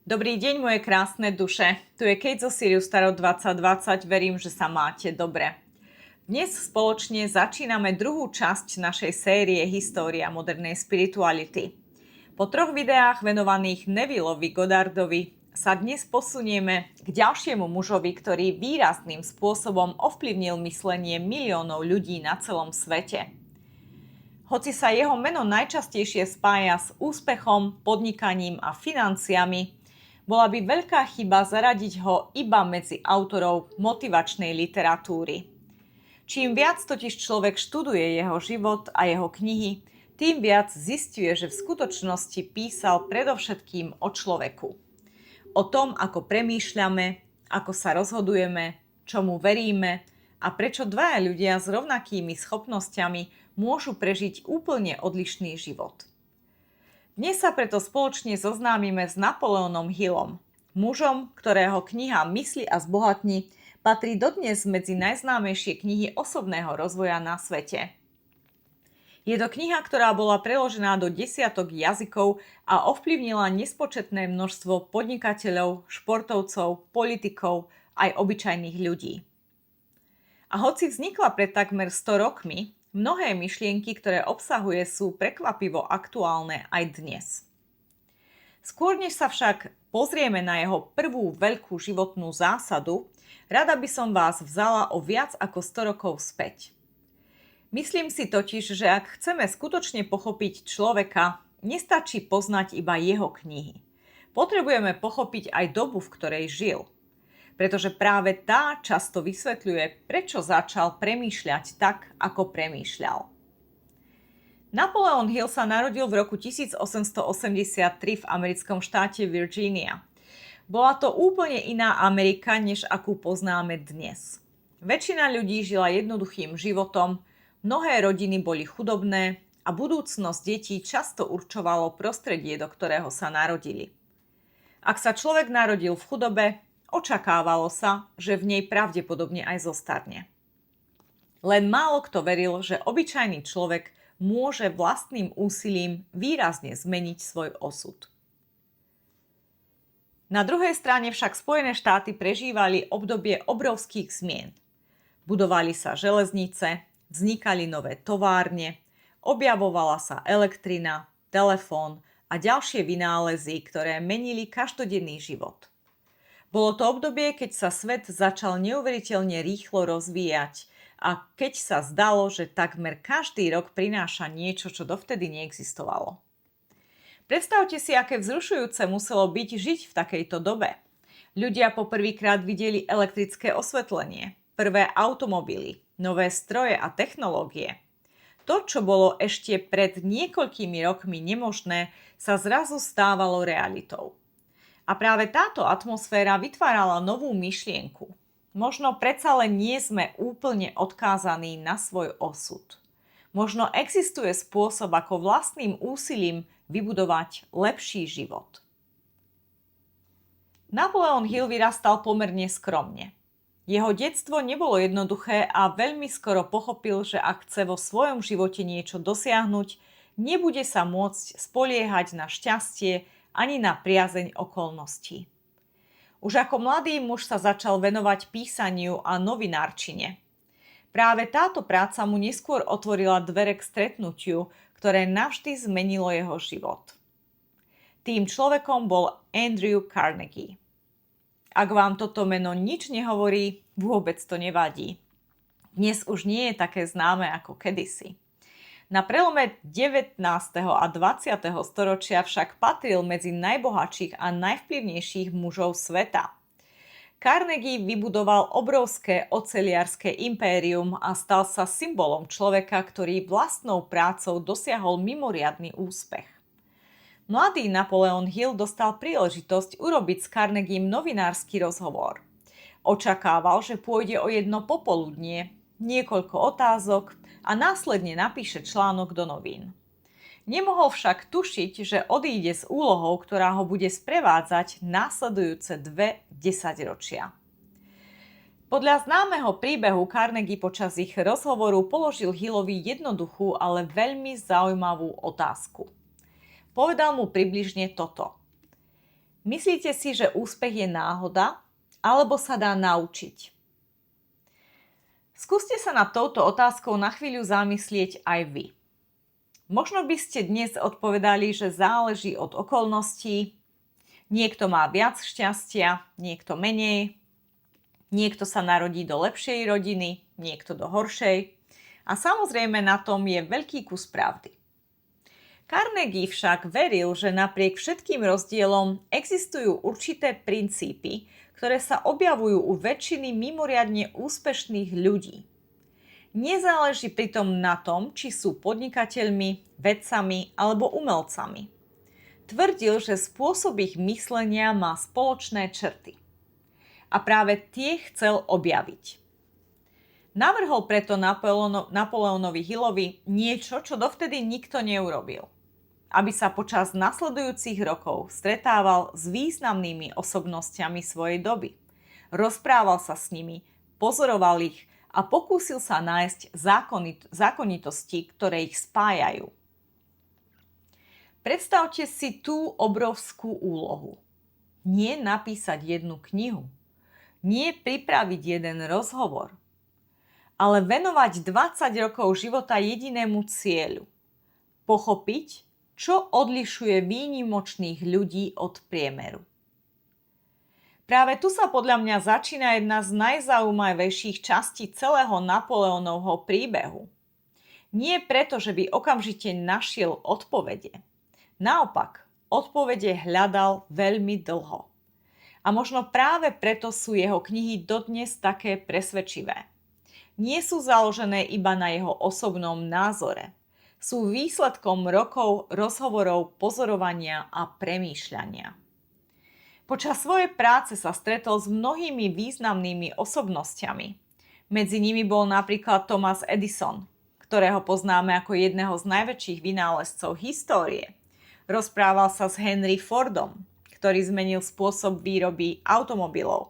Dobrý deň, moje krásne duše. Tu je Kate zo Sirius Tarot 2020. Verím, že sa máte dobre. Dnes spoločne začíname druhú časť našej série História modernej spirituality. Po 3 videách venovaných Nevilleovi Goddardovi sa dnes posunieme k ďalšiemu mužovi, ktorý výrazným spôsobom ovplyvnil myslenie miliónov ľudí na celom svete. Hoci sa jeho meno najčastejšie spája s úspechom, podnikaním a financiami, bola by veľká chyba zaradiť ho iba medzi autorov motivačnej literatúry. Čím viac totiž človek študuje jeho život a jeho knihy, tým viac zisťuje, že v skutočnosti písal predovšetkým o človeku. O tom, ako premýšľame, ako sa rozhodujeme, čomu veríme a prečo dvaja ľudia s rovnakými schopnosťami môžu prežiť úplne odlišný život. Dnes sa preto spoločne zoznámime s Napoleonom Hillom, mužom, ktorého kniha Mysli a zbohatni patrí dodnes medzi najznámejšie knihy osobného rozvoja na svete. Je to kniha, ktorá bola preložená do desiatok jazykov a ovplyvnila nespočetné množstvo podnikateľov, športovcov, politikov aj obyčajných ľudí. A hoci vznikla pred takmer 100 rokmi, mnohé myšlienky, ktoré obsahuje, sú prekvapivo aktuálne aj dnes. Skôr než sa však pozrieme na jeho prvú veľkú životnú zásadu, rada by som vás vzala o viac ako 100 rokov späť. Myslím si totiž, že ak chceme skutočne pochopiť človeka, nestačí poznať iba jeho knihy. Potrebujeme pochopiť aj dobu, v ktorej žil. Pretože práve tá často vysvetľuje, prečo začal premýšľať tak, ako premýšľal. Napoleon Hill sa narodil v roku 1883 v americkom štáte Virginia. Bola to úplne iná Amerika, než akú poznáme dnes. Väčšina ľudí žila jednoduchým životom, mnohé rodiny boli chudobné a budúcnosť detí často určovalo prostredie, do ktorého sa narodili. Ak sa človek narodil v chudobe, očakávalo sa, že v nej pravdepodobne aj zostarne. Len málo kto veril, že obyčajný človek môže vlastným úsilím výrazne zmeniť svoj osud. Na druhej strane však Spojené štáty prežívali obdobie obrovských zmien. Budovali sa železnice, vznikali nové továrne, objavovala sa elektrina, telefón a ďalšie vynálezy, ktoré menili každodenný život. Bolo to obdobie, keď sa svet začal neuveriteľne rýchlo rozvíjať a keď sa zdalo, že takmer každý rok prináša niečo, čo dovtedy neexistovalo. Predstavte si, aké vzrušujúce muselo byť žiť v takejto dobe. Ľudia poprvýkrát videli elektrické osvetlenie, prvé automobily, nové stroje a technológie. To, čo bolo ešte pred niekoľkými rokmi nemožné, sa zrazu stávalo realitou. A práve táto atmosféra vytvárala novú myšlienku. Možno predsa len nie sme úplne odkázaní na svoj osud. Možno existuje spôsob, ako vlastným úsilím vybudovať lepší život. Napoleon Hill vyrastal pomerne skromne. Jeho detstvo nebolo jednoduché a veľmi skoro pochopil, že ak chce vo svojom živote niečo dosiahnuť, nebude sa môcť spoliehať na šťastie ani na priazeň okolností. Už ako mladý muž sa začal venovať písaniu a novinárčine. Práve táto práca mu neskôr otvorila dvere k stretnutiu, ktoré navždy zmenilo jeho život. Tým človekom bol Andrew Carnegie. Ak vám toto meno nič nehovorí, vôbec to nevadí. Dnes už nie je také známe ako kedysi. Na prelome 19. a 20. storočia však patril medzi najbohatších a najvplyvnejších mužov sveta. Carnegie vybudoval obrovské oceliarské impérium a stal sa symbolom človeka, ktorý vlastnou prácou dosiahol mimoriadny úspech. Mladý Napoleon Hill dostal príležitosť urobiť s Carnegiem novinársky rozhovor. Očakával, že pôjde o jedno popoludnie, niekoľko otázok a následne napíše článok do novín. Nemohol však tušiť, že odíde s úlohou, ktorá ho bude sprevádzať následujúce 2 desaťročia. Podľa známeho príbehu Carnegie počas ich rozhovoru položil Hillovi jednoduchú, ale veľmi zaujímavú otázku. Povedal mu približne toto. Myslíte si, že úspech je náhoda, alebo sa dá naučiť? Skúste sa nad touto otázkou na chvíľu zamyslieť aj vy. Možno by ste dnes odpovedali, že záleží od okolností. Niekto má viac šťastia, niekto menej. Niekto sa narodí do lepšej rodiny, niekto do horšej. A samozrejme na tom je veľký kus pravdy. Carnegie však veril, že napriek všetkým rozdielom existujú určité princípy, ktoré sa objavujú u väčšiny mimoriadne úspešných ľudí. Nezáleží pritom na tom, či sú podnikateľmi, vedcami alebo umelcami. Tvrdil, že spôsob ich myslenia má spoločné črty. A práve tie chcel objaviť. Navrhol preto Napoleónovi Hillovi niečo, čo dovtedy nikto neurobil. Aby sa počas nasledujúcich rokov stretával s významnými osobnostiami svojej doby. Rozprával sa s nimi, pozoroval ich a pokúsil sa nájsť zákonitosti, ktoré ich spájajú. Predstavte si tú obrovskú úlohu. Nie napísať jednu knihu, nie pripraviť jeden rozhovor, ale venovať 20 rokov života jedinému cieľu. Pochopiť, čo odlišuje výnimočných ľudí od priemeru. Práve tu sa podľa mňa začína jedna z najzaujímavejších častí celého Napoleónovho príbehu. Nie preto, že by okamžite našiel odpovede. Naopak, odpovede hľadal veľmi dlho. A možno práve preto sú jeho knihy dodnes také presvedčivé. Nie sú založené iba na jeho osobnom názore. Sú výsledkom rokov rozhovorov, pozorovania a premýšľania. Počas svojej práce sa stretol s mnohými významnými osobnosťami. Medzi nimi bol napríklad Thomas Edison, ktorého poznáme ako jedného z najväčších vynálezcov histórie. Rozprával sa s Henry Fordom, ktorý zmenil spôsob výroby automobilov.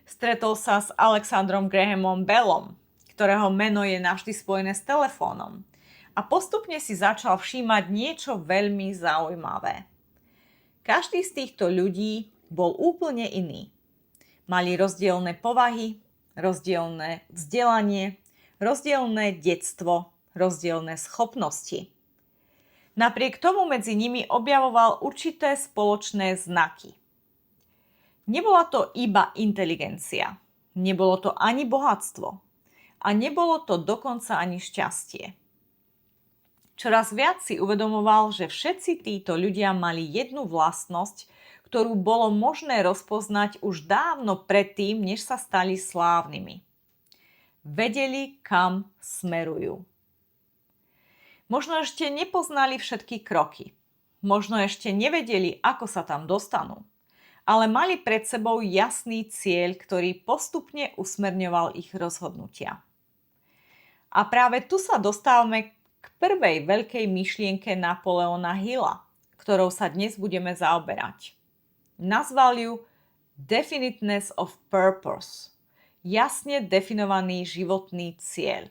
Stretol sa s Alexandrom Grahamom Bellom, ktorého meno je navždy spojené s telefónom. A postupne si začal všímať niečo veľmi zaujímavé. Každý z týchto ľudí bol úplne iný. Mali rozdielne povahy, rozdielne vzdelanie, rozdielne detstvo, rozdielne schopnosti. Napriek tomu medzi nimi objavoval určité spoločné znaky. Nebola to iba inteligencia, nebolo to ani bohatstvo a nebolo to dokonca ani šťastie. Čoraz viac si uvedomoval, že všetci títo ľudia mali jednu vlastnosť, ktorú bolo možné rozpoznať už dávno predtým, než sa stali slávnymi. Vedeli, kam smerujú. Možno ešte nepoznali všetky kroky. Možno ešte nevedeli, ako sa tam dostanú. Ale mali pred sebou jasný cieľ, ktorý postupne usmerňoval ich rozhodnutia. A práve tu sa dostávame k prvej veľkej myšlienke Napoleona Hilla, ktorou sa dnes budeme zaoberať. Nazval ju Definiteness of Purpose, jasne definovaný životný cieľ.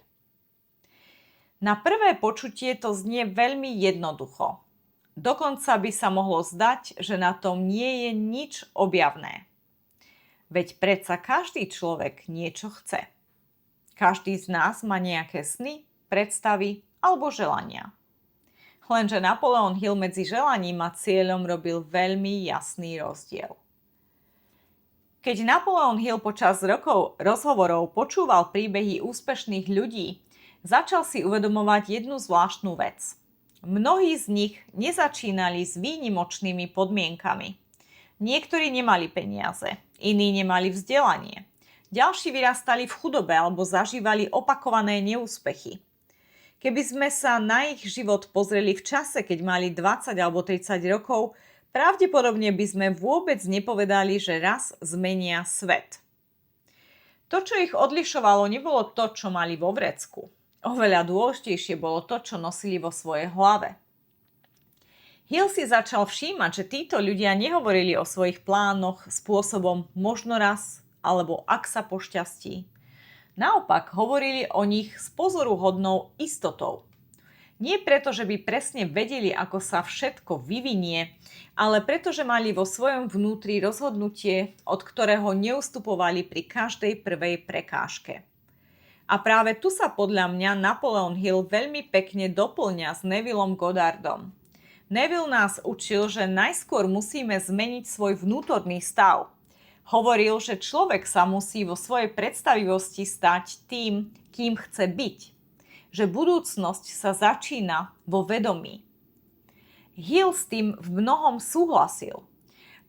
Na prvé počutie to znie veľmi jednoducho. Dokonca by sa mohlo zdať, že na tom nie je nič objavné. Veď predsa každý človek niečo chce. Každý z nás má nejaké sny, predstavy alebo želania. Lenže Napoleon Hill medzi želaním a cieľom robil veľmi jasný rozdiel. Keď Napoleon Hill počas rokov rozhovorov počúval príbehy úspešných ľudí, začal si uvedomovať jednu zvláštnu vec. Mnohí z nich nezačínali s výnimočnými podmienkami. Niektorí nemali peniaze, iní nemali vzdelanie. Ďalší vyrastali v chudobe alebo zažívali opakované neúspechy. Keby sme sa na ich život pozreli v čase, keď mali 20 alebo 30 rokov, pravdepodobne by sme vôbec nepovedali, že raz zmenia svet. To, čo ich odlišovalo, nebolo to, čo mali vo vrecku. Oveľa dôležitejšie bolo to, čo nosili vo svojej hlave. Hill si začal všímať, že títo ľudia nehovorili o svojich plánoch spôsobom možno raz alebo ak sa pošťastí. Naopak hovorili o nich s pozoruhodnou istotou. Nie preto, že by presne vedeli, ako sa všetko vyvinie, ale preto, že mali vo svojom vnútri rozhodnutie, od ktorého neustupovali pri každej prvej prekážke. A práve tu sa podľa mňa Napoleon Hill veľmi pekne doplňa s Nevillom Goddardom. Neville nás učil, že najskôr musíme zmeniť svoj vnútorný stav. Hovoril, že človek sa musí vo svojej predstavivosti stať tým, kým chce byť. Že budúcnosť sa začína vo vedomí. Hill s tým v mnohom súhlasil.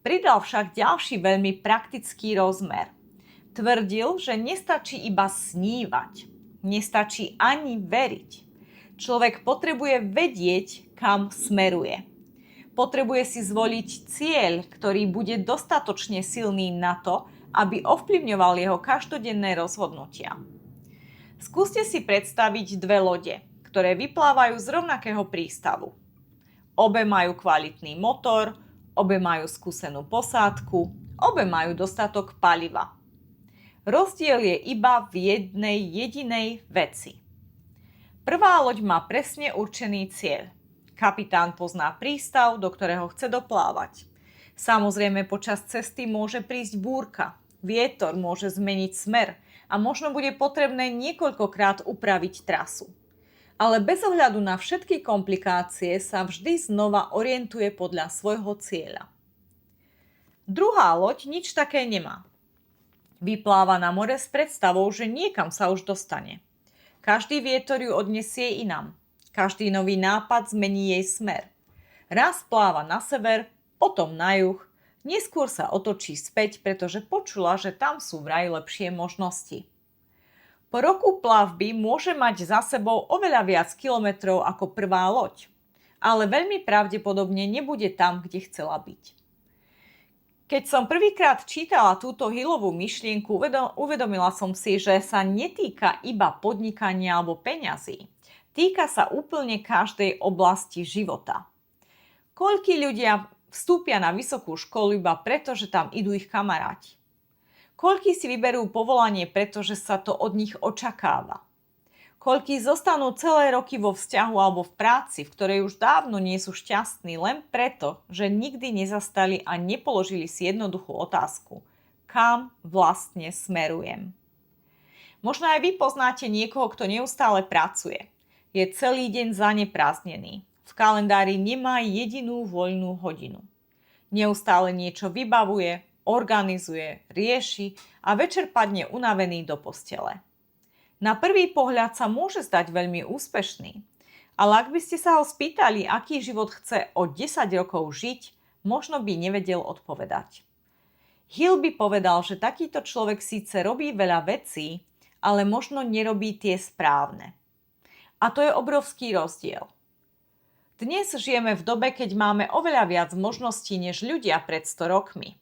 Pridal však ďalší veľmi praktický rozmer. Tvrdil, že nestačí iba snívať. Nestačí ani veriť. Človek potrebuje vedieť, kam smeruje. Potrebuje si zvoliť cieľ, ktorý bude dostatočne silný na to, aby ovplyvňoval jeho každodenné rozhodnutia. Skúste si predstaviť dve lode, ktoré vyplávajú z rovnakého prístavu. Obe majú kvalitný motor, obe majú skúsenú posádku, obe majú dostatok paliva. Rozdiel je iba v jednej jedinej veci. Prvá loď má presne určený cieľ. Kapitán pozná prístav, do ktorého chce doplávať. Samozrejme, počas cesty môže prísť búrka, vietor môže zmeniť smer a možno bude potrebné niekoľkokrát upraviť trasu. Ale bez ohľadu na všetky komplikácie sa vždy znova orientuje podľa svojho cieľa. Druhá loď nič také nemá. Vypláva na more s predstavou, že niekam sa už dostane. Každý vietor ju odnesie inam. Každý nový nápad zmení jej smer. Raz pláva na sever, potom na juh, neskôr sa otočí späť, pretože počula, že tam sú vraj lepšie možnosti. Po roku plavby môže mať za sebou oveľa viac kilometrov ako prvá loď, ale veľmi pravdepodobne nebude tam, kde chcela byť. Keď som prvýkrát čítala túto Hillovú myšlienku, uvedomila som si, že sa netýka iba podnikania alebo peňazí. Týka sa úplne každej oblasti života. Koľkí ľudia vstúpia na vysokú školu iba preto, že tam idú ich kamaráti? Koľkí si vyberú povolanie, pretože sa to od nich očakáva? Koľkí zostanú celé roky vo vzťahu alebo v práci, v ktorej už dávno nie sú šťastní, len preto, že nikdy nezastali a nepoložili si jednoduchú otázku. Kam vlastne smerujem? Možno aj vy poznáte niekoho, kto neustále pracuje. Je celý deň zaneprázdnený. V kalendári nemá jedinú voľnú hodinu. Neustále niečo vybavuje, organizuje, rieši a večer padne unavený do postele. Na prvý pohľad sa môže zdať veľmi úspešný, ale ak by ste sa ho spýtali, aký život chce o 10 rokov žiť, možno by nevedel odpovedať. Hill by povedal, že takýto človek síce robí veľa vecí, ale možno nerobí tie správne. A to je obrovský rozdiel. Dnes žijeme v dobe, keď máme oveľa viac možností než ľudia pred 100 rokmi.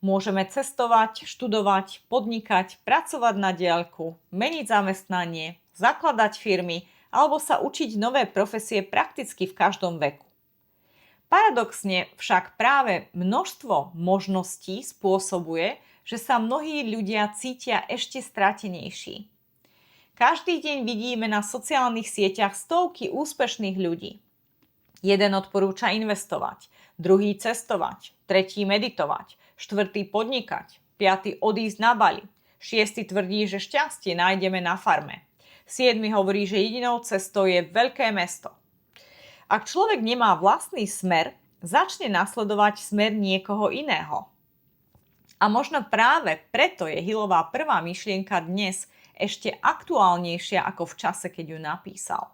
Môžeme cestovať, študovať, podnikať, pracovať na diaľku, meniť zamestnanie, zakladať firmy alebo sa učiť nové profesie prakticky v každom veku. Paradoxne však práve množstvo možností spôsobuje, že sa mnohí ľudia cítia ešte stratenejší. Každý deň vidíme na sociálnych sieťach stovky úspešných ľudí. Jeden odporúča investovať, druhý cestovať, tretí meditovať, štvrtý podnikať, piaty odísť na Bali, šiesty tvrdí, že šťastie nájdeme na farme, siedmy hovorí, že jedinou cestou je veľké mesto. Ak človek nemá vlastný smer, začne nasledovať smer niekoho iného. A možno práve preto je Hillová prvá myšlienka dnes ešte aktuálnejšia ako v čase, keď ju napísal.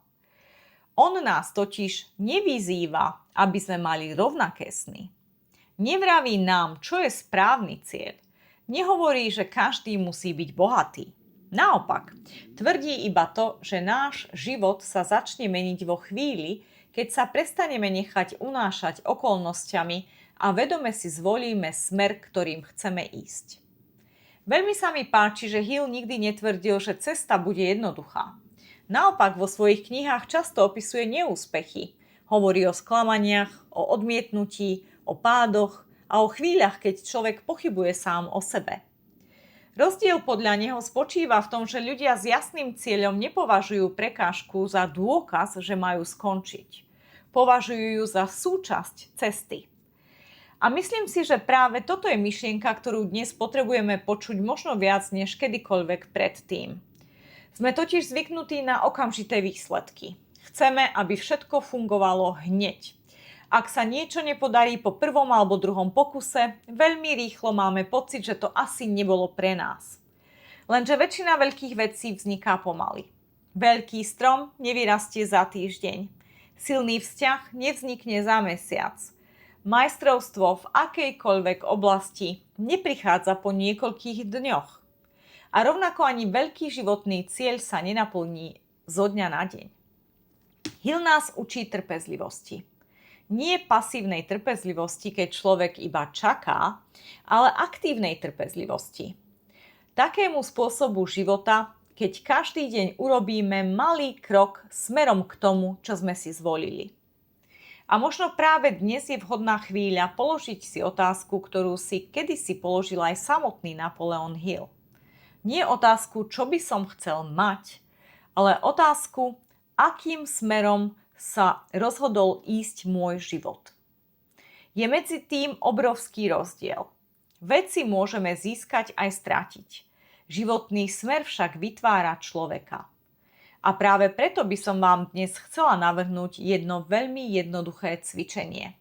On nás totiž nevyzýva, aby sme mali rovnaké sny. Nevraví nám, čo je správny cieľ. Nehovorí, že každý musí byť bohatý. Naopak, tvrdí iba to, že náš život sa začne meniť vo chvíli, keď sa prestaneme nechať unášať okolnosťami a vedome si zvolíme smer, ktorým chceme ísť. Veľmi sa mi páči, že Hill nikdy netvrdil, že cesta bude jednoduchá. Naopak vo svojich knihách často opisuje neúspechy. Hovorí o sklamaniach, o odmietnutí, o pádoch a o chvíľach, keď človek pochybuje sám o sebe. Rozdiel podľa neho spočíva v tom, že ľudia s jasným cieľom nepovažujú prekážku za dôkaz, že majú skončiť. Považujú ju za súčasť cesty. A myslím si, že práve toto je myšlienka, ktorú dnes potrebujeme počuť možno viac než kedykoľvek predtým. Sme totiž zvyknutí na okamžité výsledky. Chceme, aby všetko fungovalo hneď. Ak sa niečo nepodarí po prvom alebo druhom pokuse, veľmi rýchlo máme pocit, že to asi nebolo pre nás. Lenže väčšina veľkých vecí vzniká pomaly. Veľký strom nevyrastie za týždeň. Silný vzťah nevznikne za mesiac. Majstrovstvo v akejkoľvek oblasti neprichádza po niekoľkých dňoch. A rovnako ani veľký životný cieľ sa nenaplní zo dňa na deň. Hill nás učí trpezlivosti. Nie pasívnej trpezlivosti, keď človek iba čaká, ale aktívnej trpezlivosti. Takému spôsobu života, keď každý deň urobíme malý krok smerom k tomu, čo sme si zvolili. A možno práve dnes je vhodná chvíľa položiť si otázku, ktorú si kedysi položil aj samotný Napoleon Hill. Nie otázku, čo by som chcel mať, ale otázku, akým smerom sa rozhodol ísť môj život. Je medzi tým obrovský rozdiel. Veci môžeme získať aj stratiť. Životný smer však vytvára človeka. A práve preto by som vám dnes chcela navrhnúť jedno veľmi jednoduché cvičenie.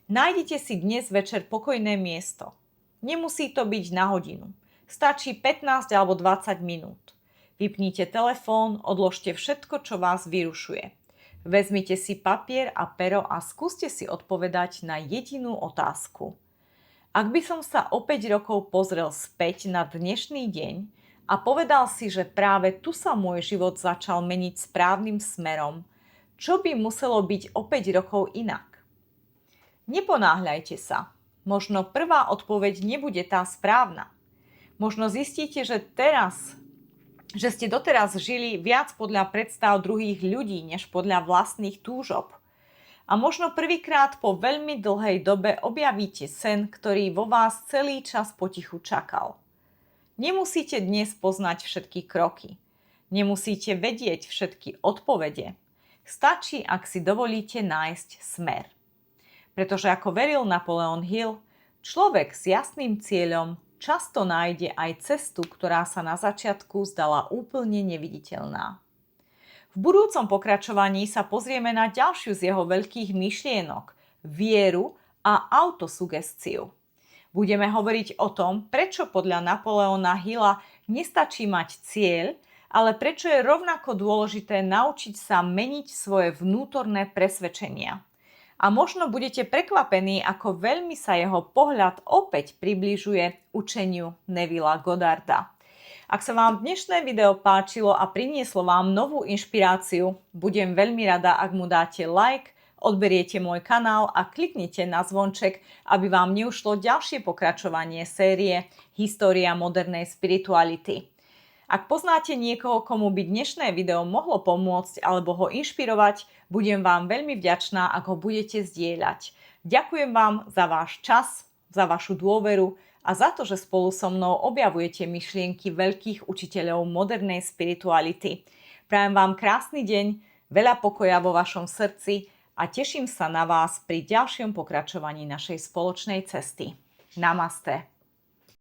Nájdite si dnes večer pokojné miesto. Nemusí to byť na hodinu. Stačí 15 alebo 20 minút. Vypnite telefón, odložte všetko, čo vás vyrušuje. Vezmite si papier a pero a skúste si odpovedať na jedinú otázku. Ak by som sa o 5 rokov pozrel späť na dnešný deň a povedal si, že práve tu sa môj život začal meniť správnym smerom, čo by muselo byť o 5 rokov inak? Neponáhľajte sa. Možno prvá odpoveď nebude tá správna. Možno zistíte, že ste doteraz žili viac podľa predstav druhých ľudí, než podľa vlastných túžob. A možno prvýkrát po veľmi dlhej dobe objavíte sen, ktorý vo vás celý čas potichu čakal. Nemusíte dnes poznať všetky kroky. Nemusíte vedieť všetky odpovede. Stačí, ak si dovolíte nájsť smer. Pretože ako veril Napoleon Hill, človek s jasným cieľom často nájde aj cestu, ktorá sa na začiatku zdala úplne neviditeľná. V budúcom pokračovaní sa pozrieme na ďalšiu z jeho veľkých myšlienok, vieru a autosugestiu. Budeme hovoriť o tom, prečo podľa Napoleona Hilla nestačí mať cieľ, ale prečo je rovnako dôležité naučiť sa meniť svoje vnútorné presvedčenia. A možno budete prekvapení, ako veľmi sa jeho pohľad opäť približuje učeniu Nevilla Goddarda. Ak sa vám dnešné video páčilo a prinieslo vám novú inšpiráciu, budem veľmi rada, ak mu dáte like, odberiete môj kanál a kliknite na zvonček, aby vám neušlo ďalšie pokračovanie série História modernej spirituality. Ak poznáte niekoho, komu by dnešné video mohlo pomôcť alebo ho inšpirovať, budem vám veľmi vďačná, ak ho budete zdieľať. Ďakujem vám za váš čas, za vašu dôveru a za to, že spolu so mnou objavujete myšlienky veľkých učiteľov modernej spirituality. Prajem vám krásny deň, veľa pokoja vo vašom srdci a teším sa na vás pri ďalšom pokračovaní našej spoločnej cesty. Namaste.